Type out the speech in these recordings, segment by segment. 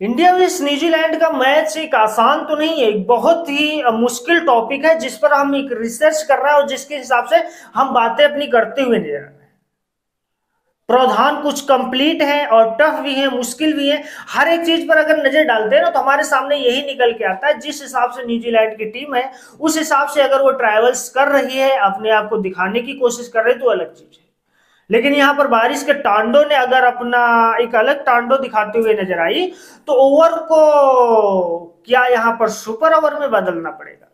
India versus New Zealand का match एक आसान तो नहीं है, एक बहुत ही मुश्किल टॉपिक है जिस पर हम एक रिसर्च कर रहे हैं और जिसके हिसाब से हम बातें अपनी करते हुए नजर आ रहे हैं। प्रावधान कुछ कंप्लीट है और टफ भी है, मुश्किल भी है। हर एक चीज पर अगर नजर डालते हैं ना तो हमारे सामने यही निकल के आता है। जिस हिसाब से न्यूजीलैंड की टीम है उस हिसाब से अगर वो ट्रायल्स कर रही है, अपने आप को दिखाने की कोशिश कर रही है तो अलग चीज है। लेकिन यहाँ पर बारिश के टांडो ने अगर अपना एक अलग टांडो दिखाते हुए नजर आई तो ओवर को क्या यहाँ पर सुपर ओवर में बदलना पड़ेगा।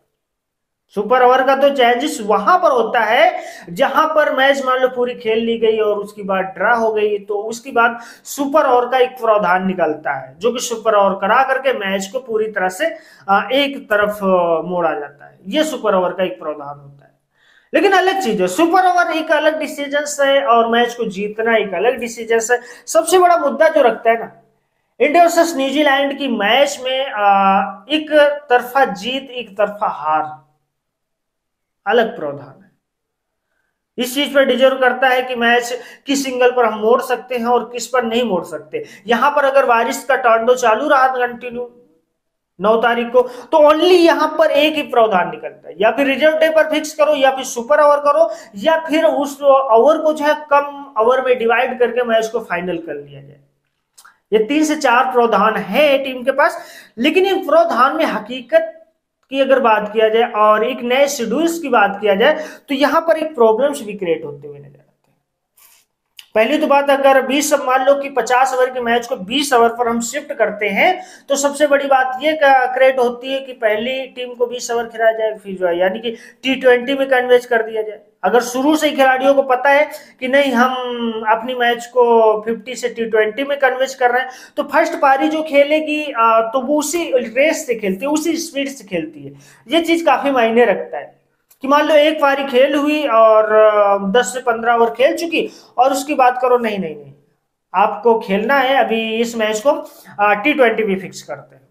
सुपर ओवर का तो चेंजेस वहां पर होता है जहां पर मैच मान लो पूरी खेल ली गई और उसके बाद ड्रा हो गई, तो उसके बाद सुपर ओवर का एक प्रावधान निकलता है जो कि सुपर ओवर करा करके मैच को पूरी तरह से एक तरफ मोड़ा जाता है। ये सुपर ओवर का एक प्रावधान होता है। लेकिन अलग चीज है, सुपर ओवर एक अलग डिसीजन है और मैच को जीतना एक अलग डिसीजन है। सबसे बड़ा मुद्दा जो रखता है ना इंडिया वर्सेस न्यूजीलैंड की मैच में एक तरफा जीत एक तरफा हार अलग प्रावधान है। इस चीज पर डिजर्व करता है कि मैच किस सिंगल पर हम मोड़ सकते हैं और किस पर नहीं मोड़ सकते। यहां पर अगर बारिश का टांडो चालू रहा कंटिन्यू 9 तारीख को तो ओनली यहां पर एक ही प्रावधान निकलता है, या फिर रिजर्व डे पर फिक्स करो या फिर सुपर ओवर करो या फिर उस ओवर को जो है कम ओवर में डिवाइड करके मैच को फाइनल कर लिया जाए। ये 3 से 4 प्रावधान है टीम के पास। लेकिन इन प्रावधान में हकीकत की अगर बात किया जाए और एक नए शेड्यूल्स की बात किया जाए तो यहां पर एक प्रॉब्लम्स भी क्रिएट होते हुए नजर आते हैं। पहली तो बात, अगर 20 मान लो कि 50 ओवर के मैच को 20 ओवर पर हम शिफ्ट करते हैं तो सबसे बड़ी बात ये क्रिएट होती है कि पहली टीम को 20 ओवर खिलाया जाए, फिर जो है यानी कि T20 में कन्वर्ट कर दिया जाए। अगर शुरू से ही खिलाड़ियों को पता है कि नहीं हम अपनी मैच को 50 से T20 में कन्वर्ट कर रहे हैं तो फर्स्ट पारी जो खेलेगी तो वो उसी रेस से खेलती है, उसी स्पीड से खेलती है। ये चीज काफी मायने रखता है कि मान लो एक पारी खेल हुई और 10 से 15 ओवर खेल चुकी और उसकी बात करो नहीं नहीं नहीं आपको खेलना है अभी इस मैच को T20 भी फिक्स करते हैं,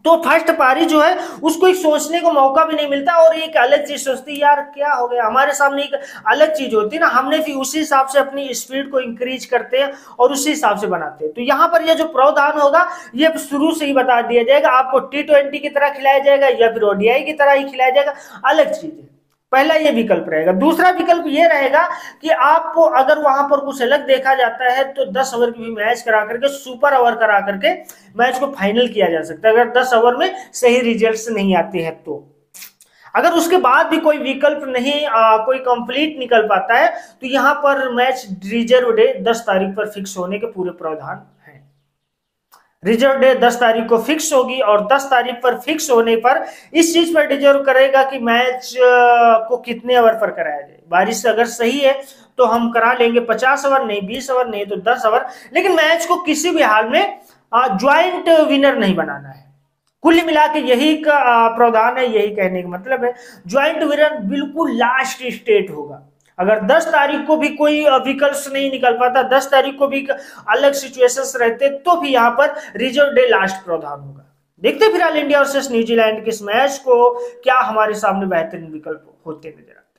तो फर्स्ट पारी जो है उसको एक सोचने को मौका भी नहीं मिलता और एक अलग चीज सोचती यार क्या हो गया। हमारे सामने एक अलग चीज होती है ना, हमने फिर उसी हिसाब से अपनी स्पीड को इंक्रीज करते हैं और उसी हिसाब से बनाते हैं। तो यहाँ पर ये जो प्रावधान होगा ये शुरू से ही बता दिया जाएगा, आपको T20 की तरह खिलाया जाएगा या फिर ODI की तरह ही खिलाया जाएगा, अलग चीज है। पहला ये विकल्प रहेगा। दूसरा विकल्प ये रहेगा कि आपको अगर वहां पर कुछ अलग देखा जाता है तो 10 ओवर की भी मैच करा करके सुपर ओवर करा करके मैच को फाइनल किया जा सकता है, अगर 10 ओवर में सही रिजल्ट्स नहीं आते हैं तो। अगर उसके बाद भी कोई विकल्प नहीं कोई कंप्लीट निकल पाता है तो यहां पर मैच रिजर्व डे 10 तारीख पर फिक्स होने के पूरे प्रावधान हैं। रिजर्व डे 10 तारीख को फिक्स होगी और 10 तारीख पर फिक्स होने पर इस चीज पर डिजर्व करेगा कि मैच को कितने ओवर पर कराया जाए। बारिश अगर सही है तो हम करा लेंगे 50 ओवर, नहीं 20 ओवर, नहीं तो 10 ओवर। लेकिन मैच को किसी भी हाल में ज्वाइंट विनर नहीं बनाना है। कुल मिला के यही का प्रावधान है, यही कहने का मतलब है ज्वाइंट विनर बिल्कुल लास्ट स्टेट होगा। अगर 10 तारीख को भी कोई विकल्प नहीं निकल पाता, 10 तारीख को भी अलग सिचुएशंस रहते तो भी यहाँ पर रिजर्व डे लास्ट प्रावधान होगा। देखते फिलहाल इंडिया वर्सेस न्यूजीलैंड के इस मैच को क्या हमारे सामने बेहतरीन विकल्प होते नजर आते हैं।